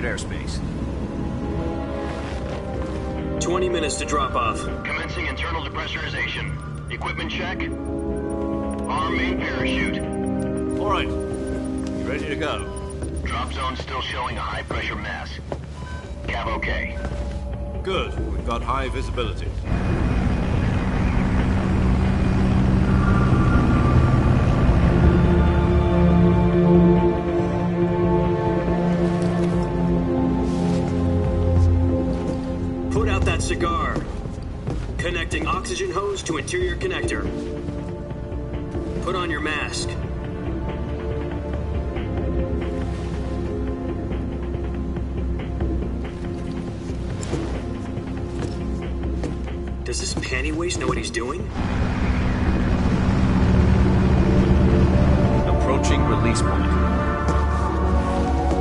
airspace. 20 minutes to drop off. Commencing internal depressurization. Equipment check. Arm main parachute. All right. You ready to go? Drop zone still showing a high pressure mass. Cav okay. Good. We've got high visibility. Put out that cigar. Connecting oxygen hose to interior connector. Put on your mask. Does this panty waste know what he's doing? Approaching release point.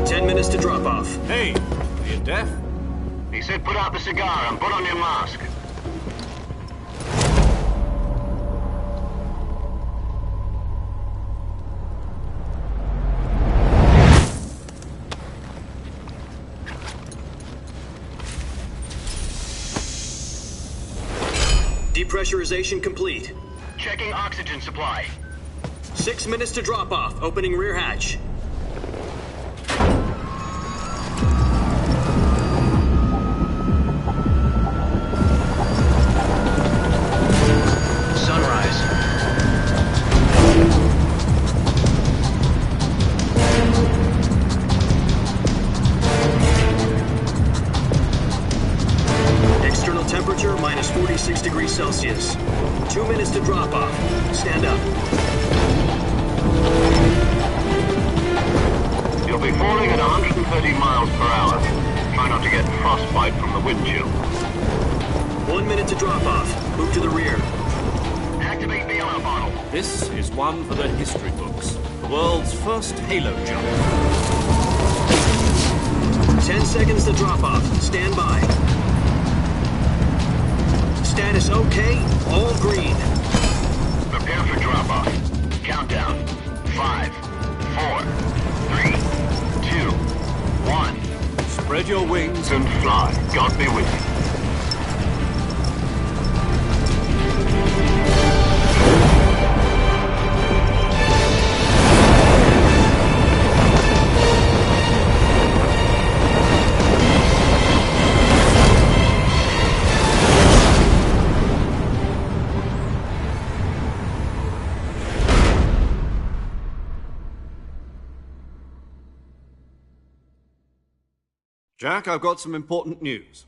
10 minutes to drop off. Hey, are you deaf? He said put out the cigar and put on your mask. Depressurization complete. Checking oxygen supply. 6 minutes to drop off. Opening rear hatch. Sunrise. External temperature minus 46 degrees Celsius. 2 minutes to drop off. Stand up. You'll be falling at 130 miles per hour. Try not to get frostbite from the wind chill. 1 minute to drop off. Move to the rear. Activate bailout bottle. This is one for the history books. The world's first halo jump. 10 seconds to drop off. Stand by. Status okay. All green. Prepare for drop-off. Countdown. 5, 4, 3, 2, 1. Spread your wings And fly. God be with you. Jack, I've got some important news.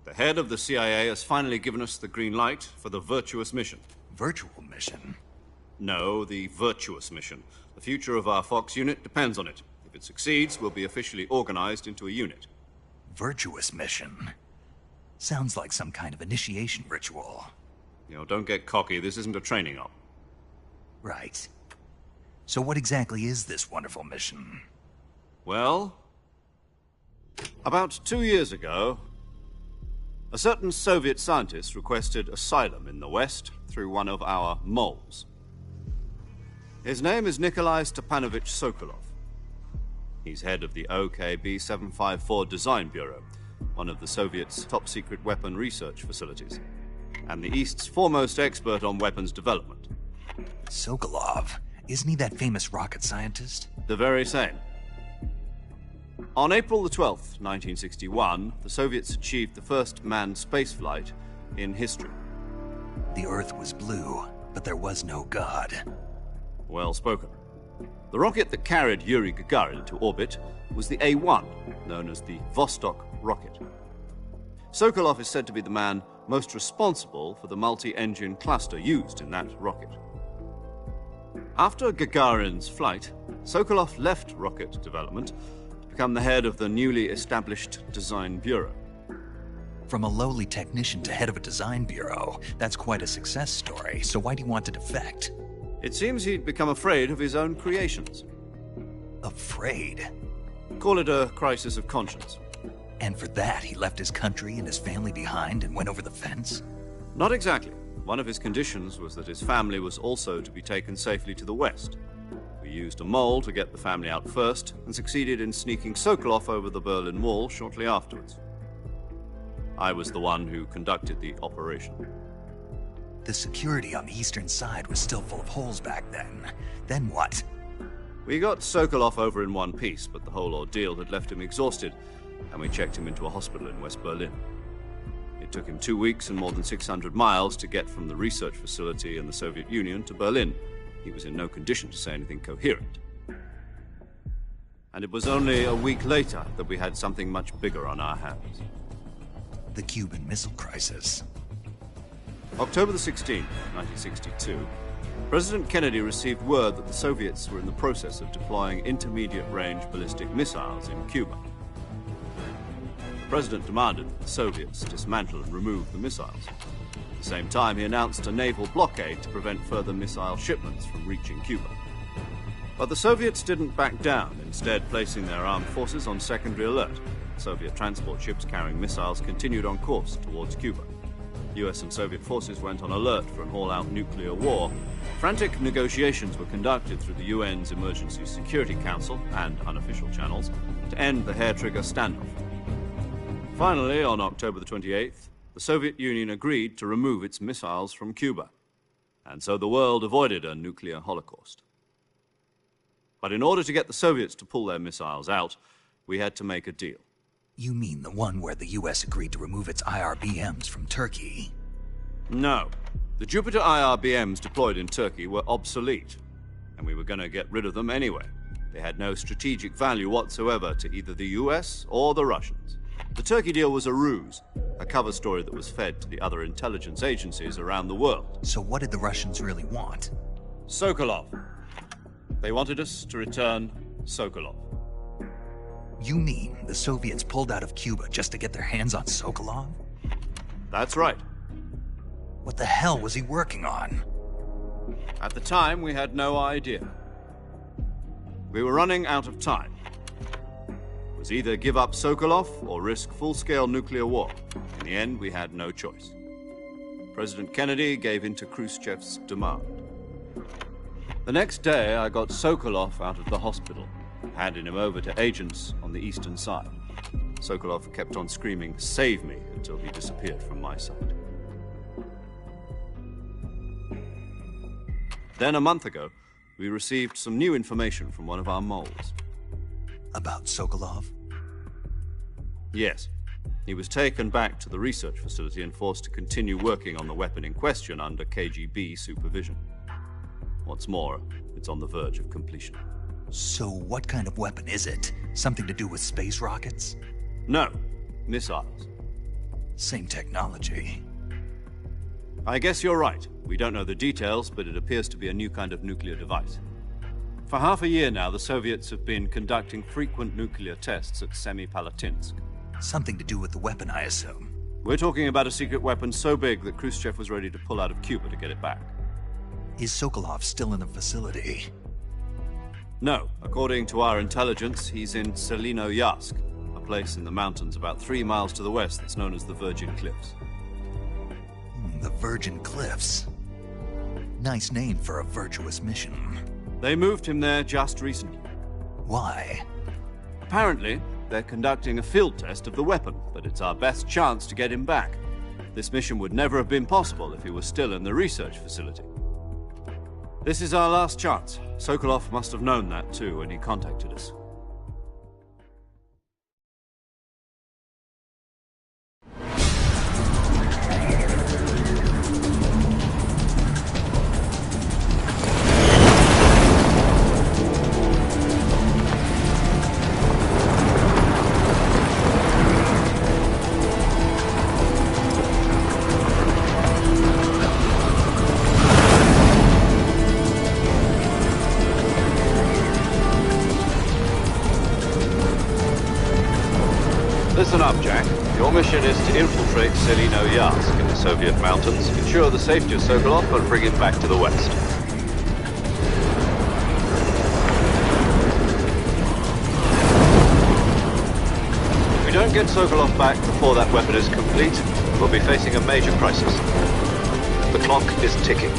The head of the CIA has finally given us the green light for the Virtuous mission. Virtual mission? No, the Virtuous mission. The future of our Fox unit depends on it. If it succeeds, we'll be officially organized into a unit. Virtuous mission? Sounds like some kind of initiation ritual. You know, don't get cocky. This isn't a training op. Right. So what exactly is this wonderful mission? Well, about 2 years ago, a certain Soviet scientist requested asylum in the West through one of our moles. His name is Nikolai Stepanovich Sokolov. He's head of the OKB-754 Design Bureau, one of the Soviets' top-secret weapon research facilities, and the East's foremost expert on weapons development. Sokolov? Isn't he that famous rocket scientist? The very same. On April the 12th, 1961, the Soviets achieved the first manned spaceflight in history. The Earth was blue, but there was no God. Well spoken. The rocket that carried Yuri Gagarin to orbit was the A-1, known as the Vostok rocket. Sokolov is said to be the man most responsible for the multi-engine cluster used in that rocket. After Gagarin's flight, Sokolov left rocket development to become the head of the newly established Design Bureau. From a lowly technician to head of a design bureau, that's quite a success story, so why do you want to defect? It seems he'd become afraid of his own creations. Afraid? Call it a crisis of conscience. And for that, he left his country and his family behind and went over the fence? Not exactly. One of his conditions was that his family was also to be taken safely to the West. For used a mole to get the family out first and succeeded in sneaking Sokolov over the Berlin Wall shortly afterwards. I was the one who conducted the operation. The security on the eastern side was still full of holes back then. Then what? We got Sokolov over in one piece, but the whole ordeal had left him exhausted, and we checked him into a hospital in West Berlin. It took him 2 weeks and more than 600 miles to get from the research facility in the Soviet Union to Berlin. He was in no condition to say anything coherent. And it was only a week later that we had something much bigger on our hands. The Cuban Missile Crisis. October the 16th, 1962, President Kennedy received word that the Soviets were in the process of deploying intermediate-range ballistic missiles in Cuba. The president demanded that the Soviets dismantle and remove the missiles. At the same time, he announced a naval blockade to prevent further missile shipments from reaching Cuba. But the Soviets didn't back down, instead placing their armed forces on secondary alert. Soviet transport ships carrying missiles continued on course towards Cuba. US and Soviet forces went on alert for an all-out nuclear war. Frantic negotiations were conducted through the UN's Emergency Security Council and unofficial channels to end the hair-trigger standoff. Finally, on October the 28th, the Soviet Union agreed to remove its missiles from Cuba, and so the world avoided a nuclear holocaust. But in order to get the Soviets to pull their missiles out, we had to make a deal. You mean the one where the US agreed to remove its IRBMs from Turkey? No. The Jupiter IRBMs deployed in Turkey were obsolete, and we were going to get rid of them anyway. They had no strategic value whatsoever to either the US or the Russians. The Turkey deal was a ruse, a cover story that was fed to the other intelligence agencies around the world. So what did the Russians really want? Sokolov. They wanted us to return Sokolov. You mean the Soviets pulled out of Cuba just to get their hands on Sokolov? That's right. What the hell was he working on? At the time, we had no idea. We were running out of time. It was either give up Sokolov or risk full-scale nuclear war. In the end, we had no choice. President Kennedy gave in to Khrushchev's demand. The next day, I got Sokolov out of the hospital, handing him over to agents on the eastern side. Sokolov kept on screaming, "Save me," until he disappeared from my sight. Then, a month ago, we received some new information from one of our moles. About Sokolov? Yes. He was taken back to the research facility and forced to continue working on the weapon in question under KGB supervision. What's more, it's on the verge of completion. So what kind of weapon is it? Something to do with space rockets? No, missiles. Same technology. I guess you're right. We don't know the details, but it appears to be a new kind of nuclear device. For half a year now, the Soviets have been conducting frequent nuclear tests at Semipalatinsk. Something to do with the weapon, I assume. We're talking about a secret weapon so big that Khrushchev was ready to pull out of Cuba to get it back. Is Sokolov still in the facility? No. According to our intelligence, he's in Selino-Yarsk, a place in the mountains about 3 miles to the west that's known as the Virgin Cliffs. The Virgin Cliffs. Nice name for a virtuous mission. They moved him there just recently. Why? Apparently, they're conducting a field test of the weapon, but it's our best chance to get him back. This mission would never have been possible if he was still in the research facility. This is our last chance. Sokolov must have known that too when he contacted us. Listen up, Jack. Your mission is to infiltrate Selino-Yarsk in the Soviet mountains, ensure the safety of Sokolov, and bring him back to the west. If we don't get Sokolov back before that weapon is complete, we'll be facing a major crisis. The clock is ticking.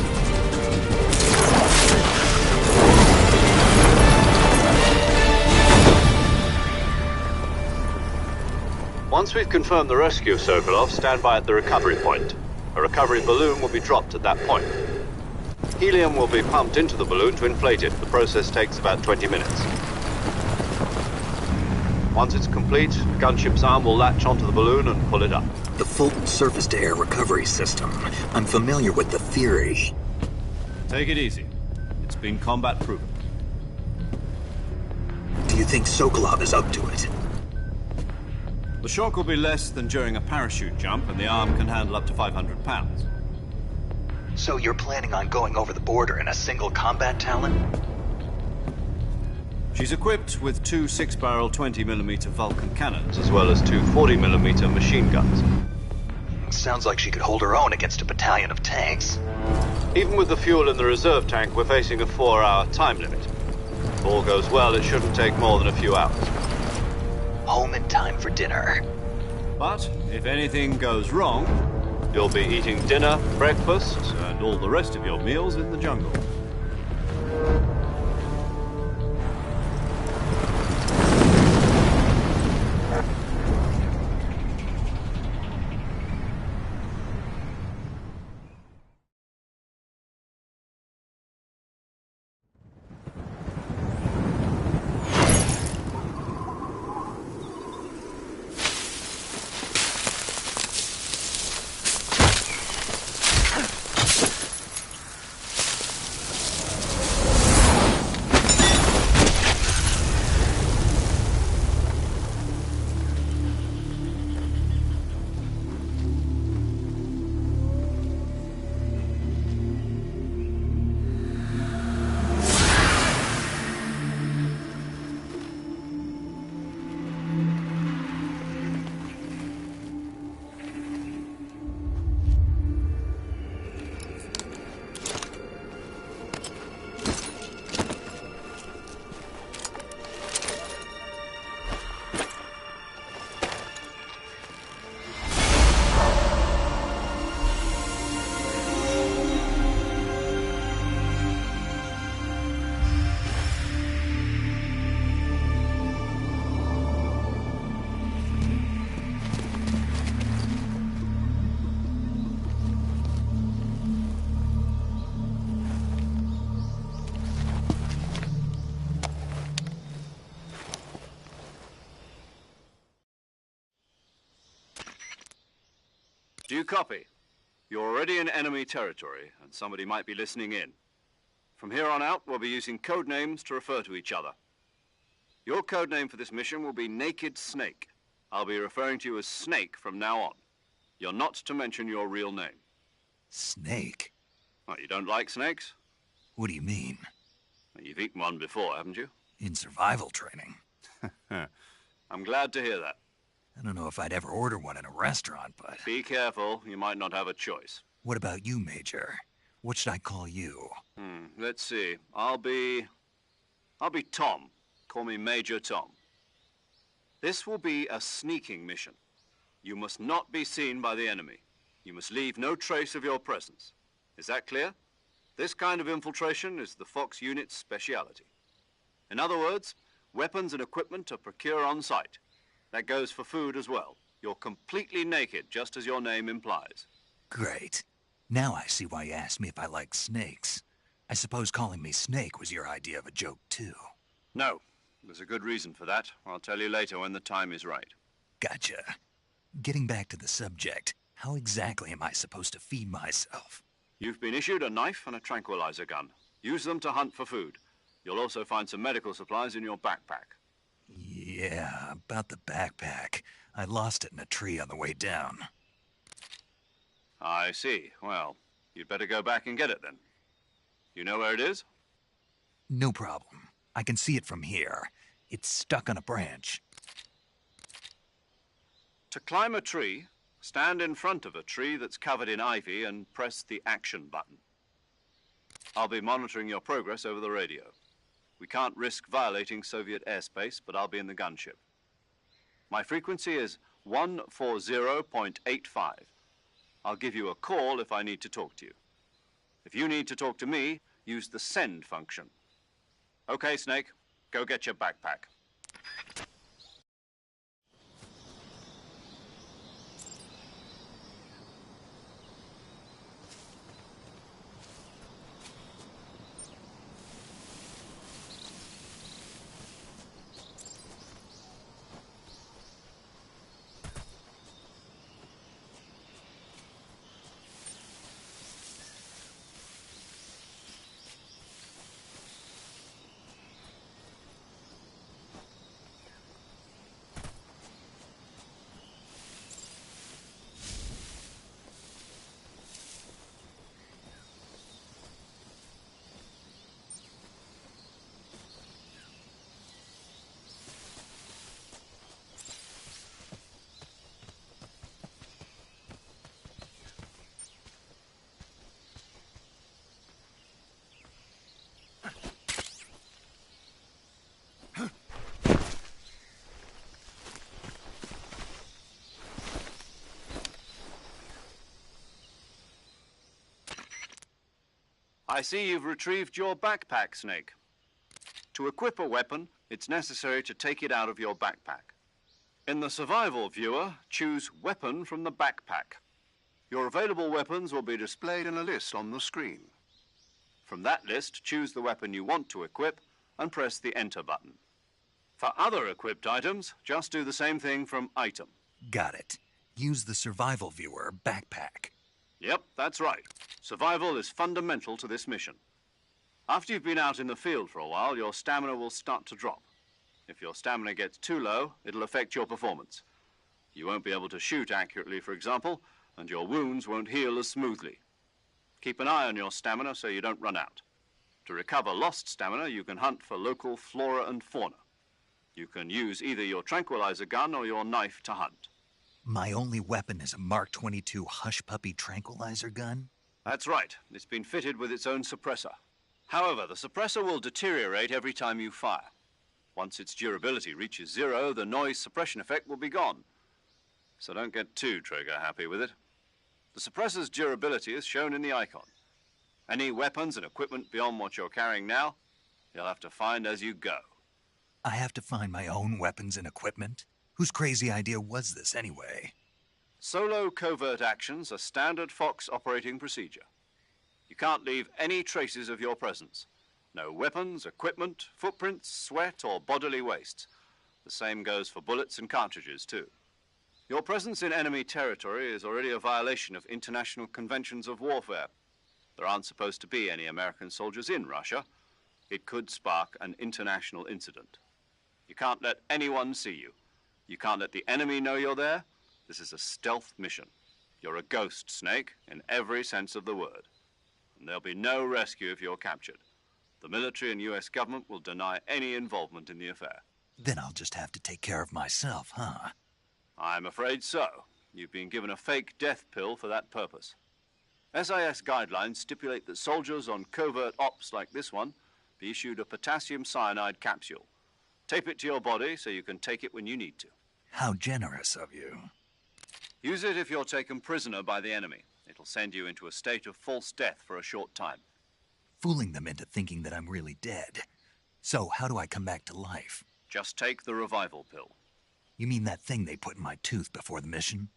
Once we've confirmed the rescue of Sokolov, stand by at the recovery point. A recovery balloon will be dropped at that point. Helium will be pumped into the balloon to inflate it. The process takes about 20 minutes. Once it's complete, the gunship's arm will latch onto the balloon and pull it up. The Fulton surface-to-air recovery system. I'm familiar with the theory. Take it easy. It's been combat-proven. Do you think Sokolov is up to it? The shock will be less than during a parachute jump, and the arm can handle up to 500 pounds. So you're planning on going over the border in a single combat Talon? She's equipped with two 6-barrel 20mm Vulcan cannons, as well as two 40mm machine guns. Sounds like she could hold her own against a battalion of tanks. Even with the fuel in the reserve tank, we're facing a 4-hour time limit. If all goes well, it shouldn't take more than a few hours. Home in time for dinner. But if anything goes wrong, you'll be eating dinner, breakfast, and all the rest of your meals in the jungle. Do you copy? You're already in enemy territory, and somebody might be listening in. From here on out, we'll be using code names to refer to each other. Your code name for this mission will be Naked Snake. I'll be referring to you as Snake from now on. You're not to mention your real name. Snake? Oh, you don't like snakes? What do you mean? Well, you've eaten one before, haven't you? In survival training. I'm glad to hear that. I don't know if I'd ever order one in a restaurant, but... Be careful, you might not have a choice. What about you, Major? What should I call you? Let's see. I'll be Tom. Call me Major Tom. This will be a sneaking mission. You must not be seen by the enemy. You must leave no trace of your presence. Is that clear? This kind of infiltration is the Fox unit's speciality. In other words, weapons and equipment are procured on site. That goes for food as well. You're completely naked, just as your name implies. Great. Now I see why you asked me if I like snakes. I suppose calling me Snake was your idea of a joke, too. No. There's a good reason for that. I'll tell you later when the time is right. Gotcha. Getting back to the subject, how exactly am I supposed to feed myself? You've been issued a knife and a tranquilizer gun. Use them to hunt for food. You'll also find some medical supplies in your backpack. Yeah, about the backpack. I lost it in a tree on the way down. I see. Well, you'd better go back and get it then. You know where it is? No problem. I can see it from here. It's stuck on a branch. To climb a tree, stand in front of a tree that's covered in ivy and press the action button. I'll be monitoring your progress over the radio. We can't risk violating Soviet airspace, but I'll be in the gunship. My frequency is 140.85. I'll give you a call if I need to talk to you. If you need to talk to me, use the send function. Okay, Snake, go get your backpack. I see you've retrieved your backpack, Snake. To equip a weapon, it's necessary to take it out of your backpack. In the survival viewer, choose Weapon from the backpack. Your available weapons will be displayed in a list on the screen. From that list, choose the weapon you want to equip and press the Enter button. For other equipped items, just do the same thing from Item. Got it. Use the survival viewer backpack. Yep, that's right. Survival is fundamental to this mission. After you've been out in the field for a while, your stamina will start to drop. If your stamina gets too low, it'll affect your performance. You won't be able to shoot accurately, for example, and your wounds won't heal as smoothly. Keep an eye on your stamina so you don't run out. To recover lost stamina, you can hunt for local flora and fauna. You can use either your tranquilizer gun or your knife to hunt. My only weapon is a Mark 22 Hush Puppy tranquilizer gun? That's right. It's been fitted with its own suppressor. However, the suppressor will deteriorate every time you fire. Once its durability reaches 0, the noise suppression effect will be gone. So don't get too trigger-happy with it. The suppressor's durability is shown in the icon. Any weapons and equipment beyond what you're carrying now, you'll have to find as you go. I have to find my own weapons and equipment? Whose crazy idea was this, anyway? Solo covert actions are standard Fox operating procedure. You can't leave any traces of your presence. No weapons, equipment, footprints, sweat, or bodily wastes. The same goes for bullets and cartridges, too. Your presence in enemy territory is already a violation of international conventions of warfare. There aren't supposed to be any American soldiers in Russia. It could spark an international incident. You can't let anyone see you. You can't let the enemy know you're there. This is a stealth mission. You're a ghost, Snake, in every sense of the word. And there'll be no rescue if you're captured. The military and U.S. government will deny any involvement in the affair. Then I'll just have to take care of myself, huh? I'm afraid so. You've been given a fake death pill for that purpose. SIS guidelines stipulate that soldiers on covert ops like this one be issued a potassium cyanide capsule. Tape it to your body so you can take it when you need to. How generous of you. Use it if you're taken prisoner by the enemy. It'll send you into a state of false death for a short time. Fooling them into thinking that I'm really dead. So, how do I come back to life? Just take the revival pill. You mean that thing they put in my tooth before the mission?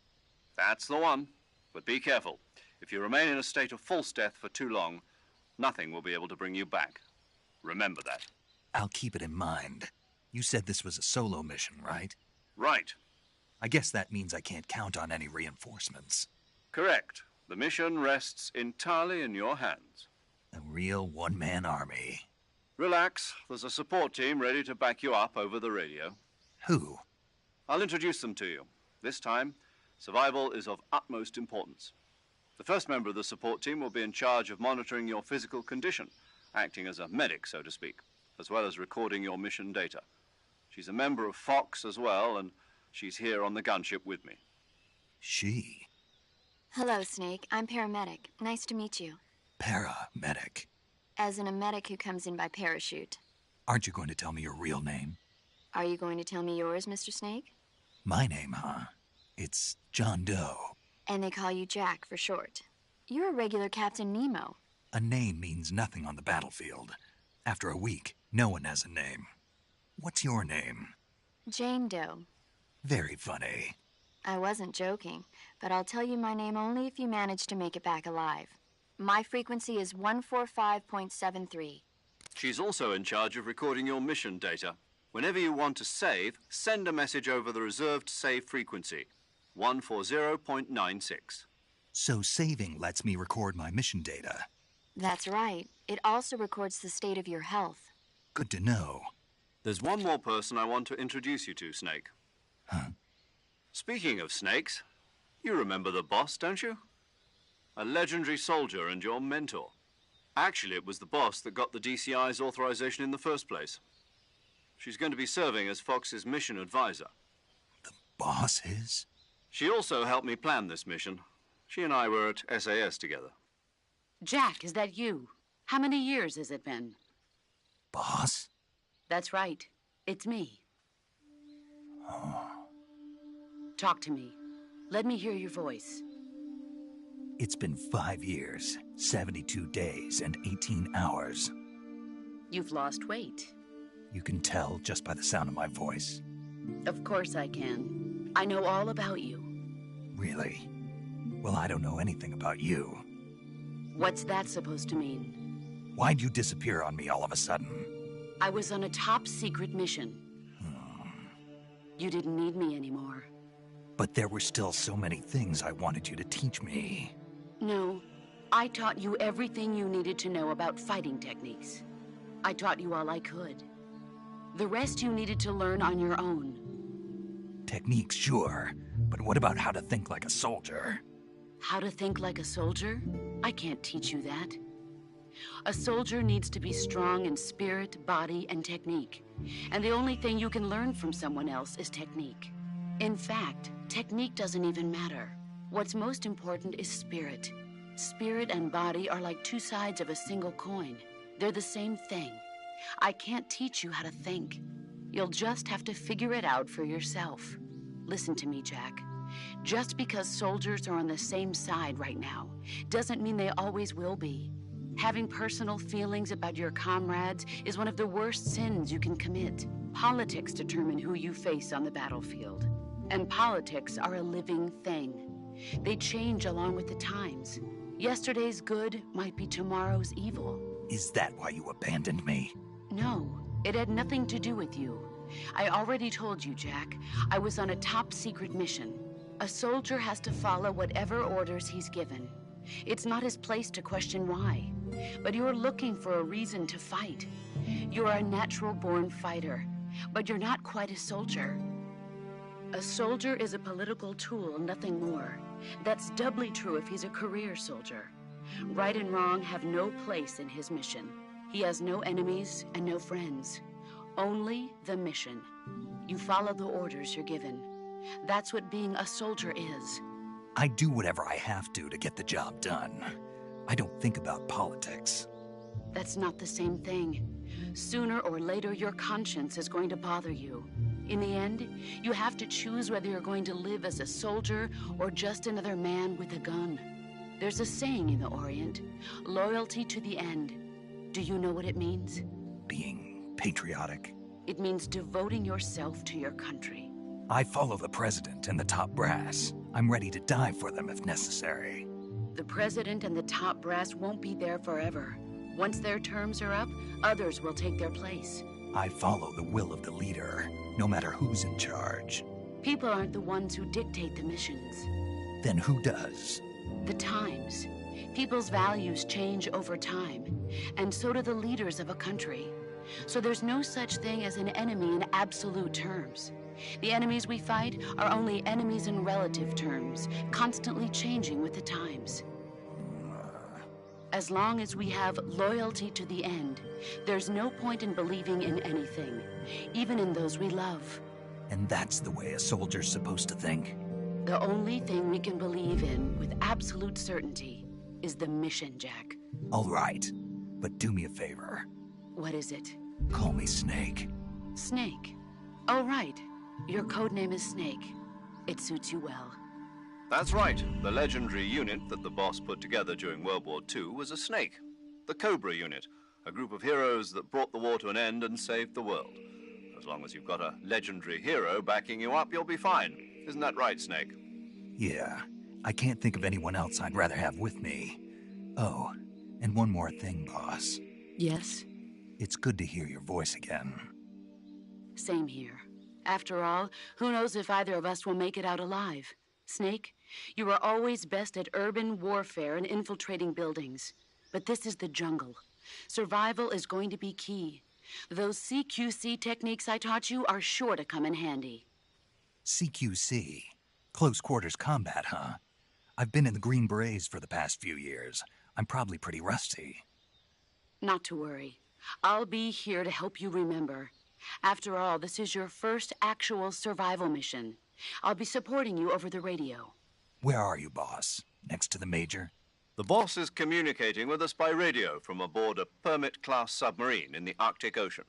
That's the one. But be careful. If you remain in a state of false death for too long, nothing will be able to bring you back. Remember that. I'll keep it in mind. You said this was a solo mission, right? Right. I guess that means I can't count on any reinforcements. Correct. The mission rests entirely in your hands. A real one-man army. Relax. There's a support team ready to back you up over the radio. Who? I'll introduce them to you. This time, survival is of utmost importance. The first member of the support team will be in charge of monitoring your physical condition, acting as a medic, so to speak, as well as recording your mission data. She's a member of Fox as well, and she's here on the gunship with me. She? Hello, Snake. I'm paramedic. Nice to meet you. Paramedic. As in a medic who comes in by parachute. Aren't you going to tell me your real name? Are you going to tell me yours, Mr. Snake? My name, huh? It's John Doe. And they call you Jack for short. You're a regular Captain Nemo. A name means nothing on the battlefield. After a week, no one has a name. What's your name? Jane Doe. Very funny. I wasn't joking, but I'll tell you my name only if you manage to make it back alive. My frequency is 145.73. She's also in charge of recording your mission data. Whenever you want to save, send a message over the reserved save frequency, 140.96. So saving lets me record my mission data. That's right. It also records the state of your health. Good to know. There's one more person I want to introduce you to, Snake. Huh? Speaking of snakes, you remember the boss, don't you? A legendary soldier and your mentor. Actually, it was the boss that got the DCI's authorization in the first place. She's going to be serving as Fox's mission advisor. The boss is? She also helped me plan this mission. She and I were at SAS together. Jack, is that you? How many years has it been? Boss? That's right. It's me. Oh. Talk to me. Let me hear your voice. It's been 5 years, 72 days, and 18 hours. You've lost weight. You can tell just by the sound of my voice. Of course I can. I know all about you. Really? Well, I don't know anything about you. What's that supposed to mean? Why'd you disappear on me all of a sudden? I was on a top-secret mission. You didn't need me anymore. But there were still so many things I wanted you to teach me. No, I taught you everything you needed to know about fighting techniques. I taught you all I could. The rest you needed to learn on your own. Techniques, sure. But what about how to think like a soldier? How to think like a soldier? I can't teach you that. A soldier needs to be strong in spirit, body, and technique. And the only thing you can learn from someone else is technique. In fact, technique doesn't even matter. What's most important is spirit. Spirit and body are like two sides of a single coin. They're the same thing. I can't teach you how to think. You'll just have to figure it out for yourself. Listen to me, Jack. Just because soldiers are on the same side right now doesn't mean they always will be. Having personal feelings about your comrades is one of the worst sins you can commit. Politics determine who you face on the battlefield. And politics are a living thing. They change along with the times. Yesterday's good might be tomorrow's evil. Is that why you abandoned me? No, it had nothing to do with you. I already told you, Jack. I was on a top-secret mission. A soldier has to follow whatever orders he's given. It's not his place to question why. But you're looking for a reason to fight. You're a natural-born fighter, but you're not quite a soldier. A soldier is a political tool, nothing more. That's doubly true if he's a career soldier. Right and wrong have no place in his mission. He has no enemies and no friends. Only the mission. You follow the orders you're given. That's what being a soldier is. I do whatever I have to get the job done. I don't think about politics. That's not the same thing. Sooner or later, your conscience is going to bother you. In the end, you have to choose whether you're going to live as a soldier or just another man with a gun. There's a saying in the Orient, loyalty to the end. Do you know what it means? Being patriotic. It means devoting yourself to your country. I follow the president and the top brass. I'm ready to die for them if necessary. The president and the top brass won't be there forever. Once their terms are up, others will take their place. I follow the will of the leader, no matter who's in charge. People aren't the ones who dictate the missions. Then who does? The times. People's values change over time, and so do the leaders of a country. So there's no such thing as an enemy in absolute terms. The enemies we fight are only enemies in relative terms, constantly changing with the times. As long as we have loyalty to the end, there's no point in believing in anything, even in those we love. And that's the way a soldier's supposed to think? The only thing we can believe in with absolute certainty is the mission, Jack. All right, but do me a favor. What is it? Call me Snake. Snake? Oh, right. Your codename is Snake. It suits you well. That's right. The legendary unit that the boss put together during World War II was a snake. The Cobra unit, a group of heroes that brought the war to an end and saved the world. As long as you've got a legendary hero backing you up, you'll be fine. Isn't that right, Snake? Yeah. I can't think of anyone else I'd rather have with me. Oh, and one more thing, boss. Yes? It's good to hear your voice again. Same here. After all, who knows if either of us will make it out alive? Snake, you are always best at urban warfare and infiltrating buildings. But this is the jungle. Survival is going to be key. Those CQC techniques I taught you are sure to come in handy. CQC? Close quarters combat, huh? I've been in the Green Berets for the past few years. I'm probably pretty rusty. Not to worry. I'll be here to help you remember. After all, this is your first actual survival mission. I'll be supporting you over the radio. Where are you, boss? Next to the Major? The boss is communicating with us by radio from aboard a Permit-class submarine in the Arctic Ocean.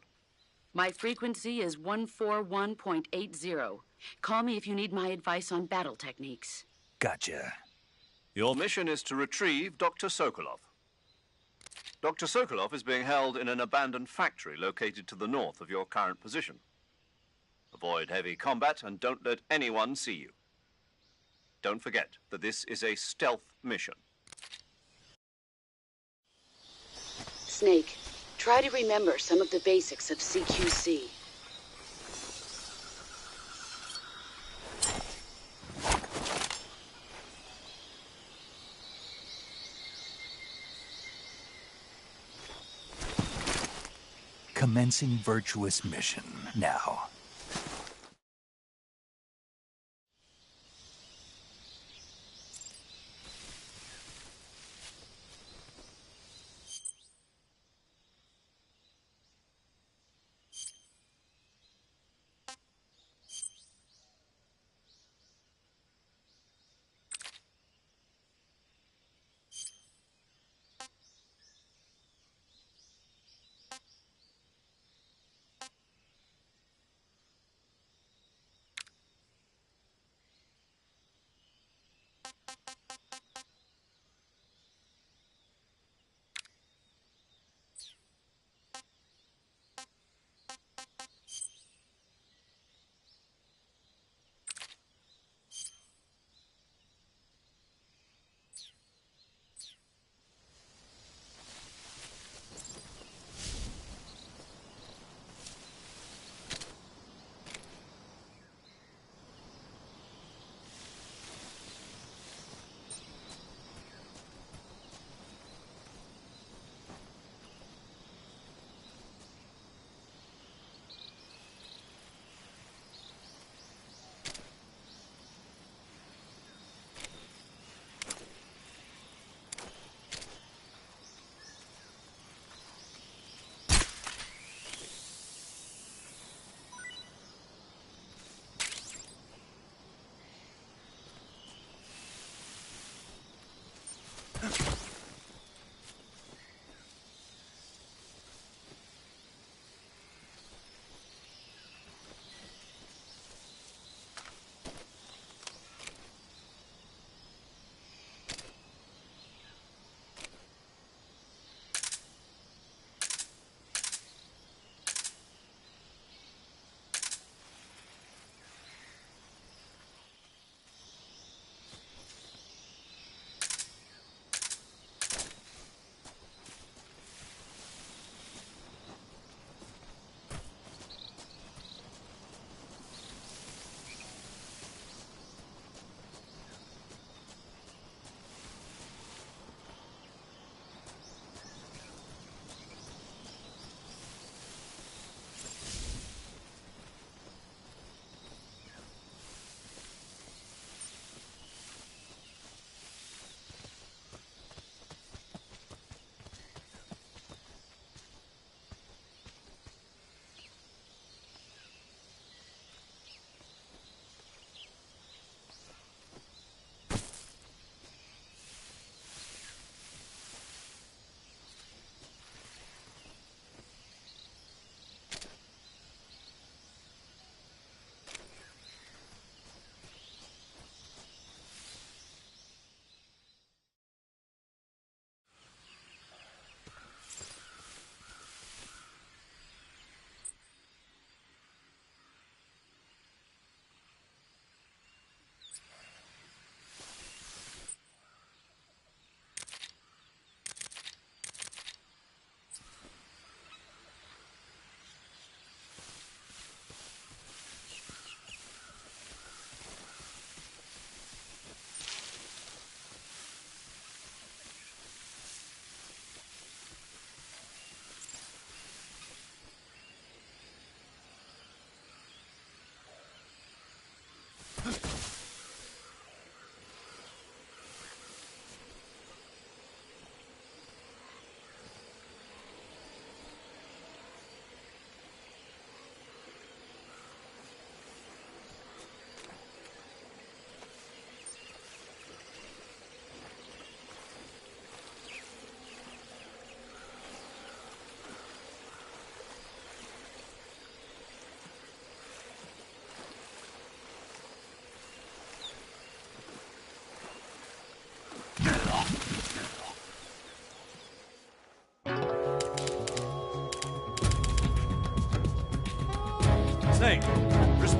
My frequency is 141.80. Call me if you need my advice on battle techniques. Gotcha. Your mission is to retrieve Dr. Sokolov. Dr. Sokolov is being held in an abandoned factory located to the north of your current position. Avoid heavy combat and don't let anyone see you. Don't forget that this is a stealth mission. Snake, try to remember some of the basics of CQC. Commencing virtuous mission now.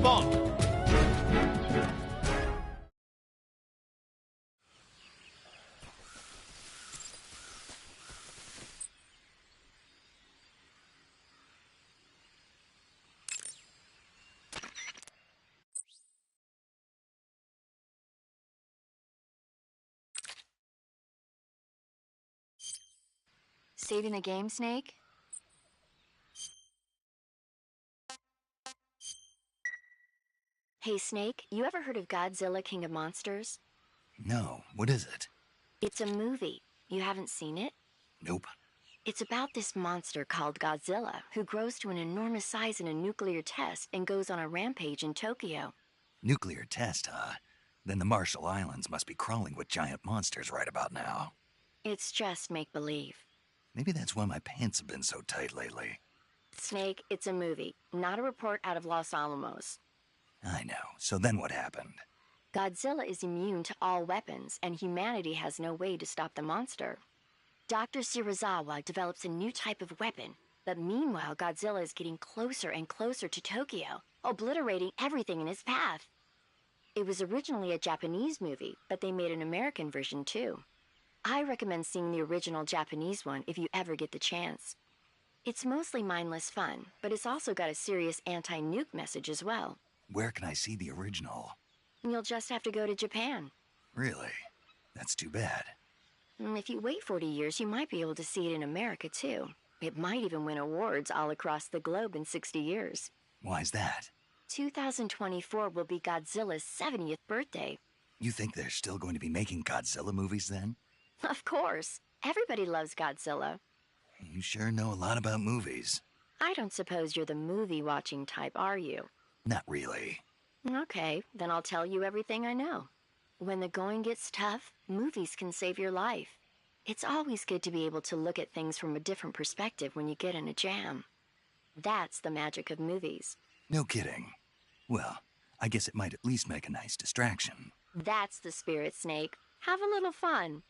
on! Saving the game, Snake? Hey, Snake, you ever heard of Godzilla, King of Monsters? No, what is it? It's a movie. You haven't seen it? Nope. It's about this monster called Godzilla, who grows to an enormous size in a nuclear test and goes on a rampage in Tokyo. Nuclear test, huh? Then the Marshall Islands must be crawling with giant monsters right about now. It's just make-believe. Maybe that's why my pants have been so tight lately. Snake, it's a movie, not a report out of Los Alamos. I know. So then what happened? Godzilla is immune to all weapons, and humanity has no way to stop the monster. Dr. Shirazawa develops a new type of weapon, but meanwhile Godzilla is getting closer and closer to Tokyo, obliterating everything in his path. It was originally a Japanese movie, but they made an American version too. I recommend seeing the original Japanese one if you ever get the chance. It's mostly mindless fun, but it's also got a serious anti-nuke message as well. Where can I see the original? You'll just have to go to Japan. Really? That's too bad. If you wait 40 years, you might be able to see it in America too. It might even win awards all across the globe in 60 years. Why's that? 2024 will be Godzilla's 70th birthday. You think they're still going to be making Godzilla movies then? Of course. Everybody loves Godzilla. You sure know a lot about movies. I don't suppose you're the movie-watching type, are you? Not really. Okay, then I'll tell you everything I know. When the going gets tough, movies can save your life. It's always good to be able to look at things from a different perspective when you get in a jam. That's the magic of movies. No kidding. Well, I guess it might at least make a nice distraction. That's the spirit, Snake. Have a little fun.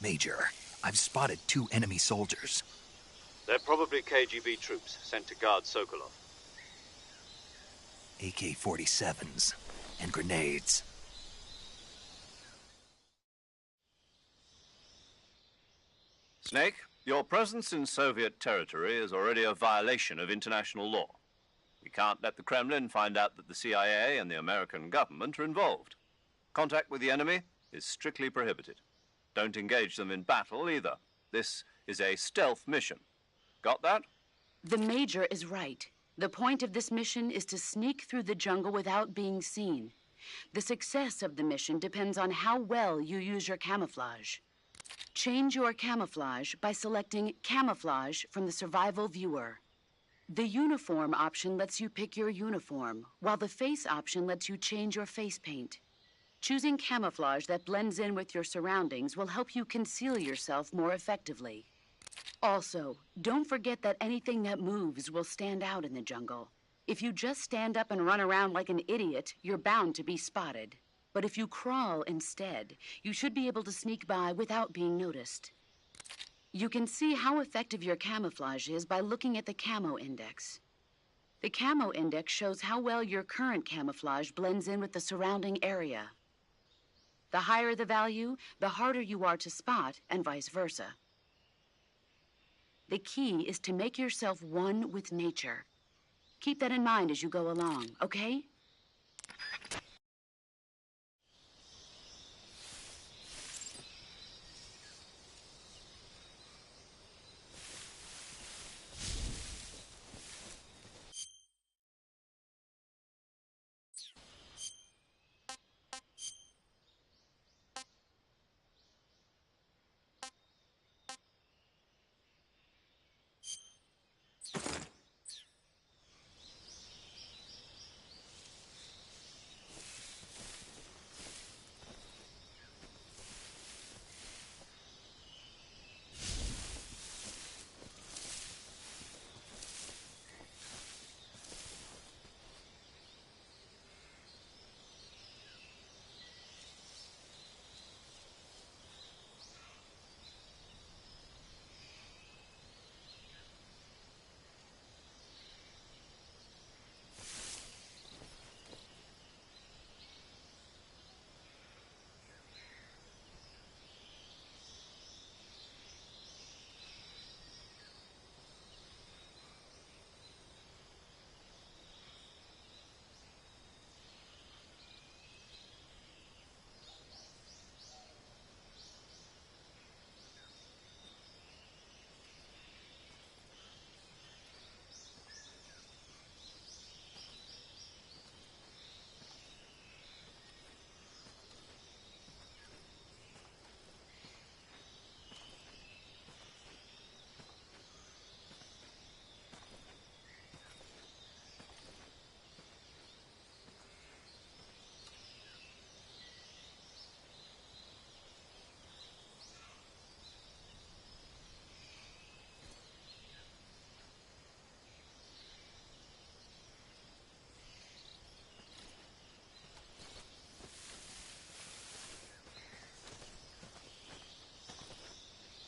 Major, I've spotted 2 enemy soldiers. They're probably KGB troops sent to guard Sokolov. AK-47s and grenades. Snake, your presence in Soviet territory is already a violation of international law. We can't let the Kremlin find out that the CIA and the American government are involved. Contact with the enemy is strictly prohibited. Don't engage them in battle either. This is a stealth mission. Got that? The Major is right. The point of this mission is to sneak through the jungle without being seen. The success of the mission depends on how well you use your camouflage. Change your camouflage by selecting Camouflage from the Survival Viewer. The uniform option lets you pick your uniform, while the face option lets you change your face paint. Choosing camouflage that blends in with your surroundings will help you conceal yourself more effectively. Also, don't forget that anything that moves will stand out in the jungle. If you just stand up and run around like an idiot, you're bound to be spotted. But if you crawl instead, you should be able to sneak by without being noticed. You can see how effective your camouflage is by looking at the camo index. The camo index shows how well your current camouflage blends in with the surrounding area. The higher the value, the harder you are to spot, and vice versa. The key is to make yourself one with nature. Keep that in mind as you go along, okay?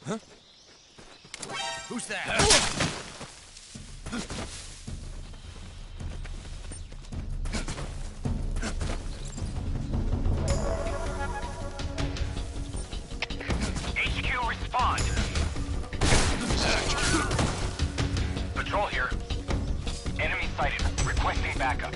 Huh? Who's that? HQ, respond. Patrol here. Enemy sighted. Requesting backup.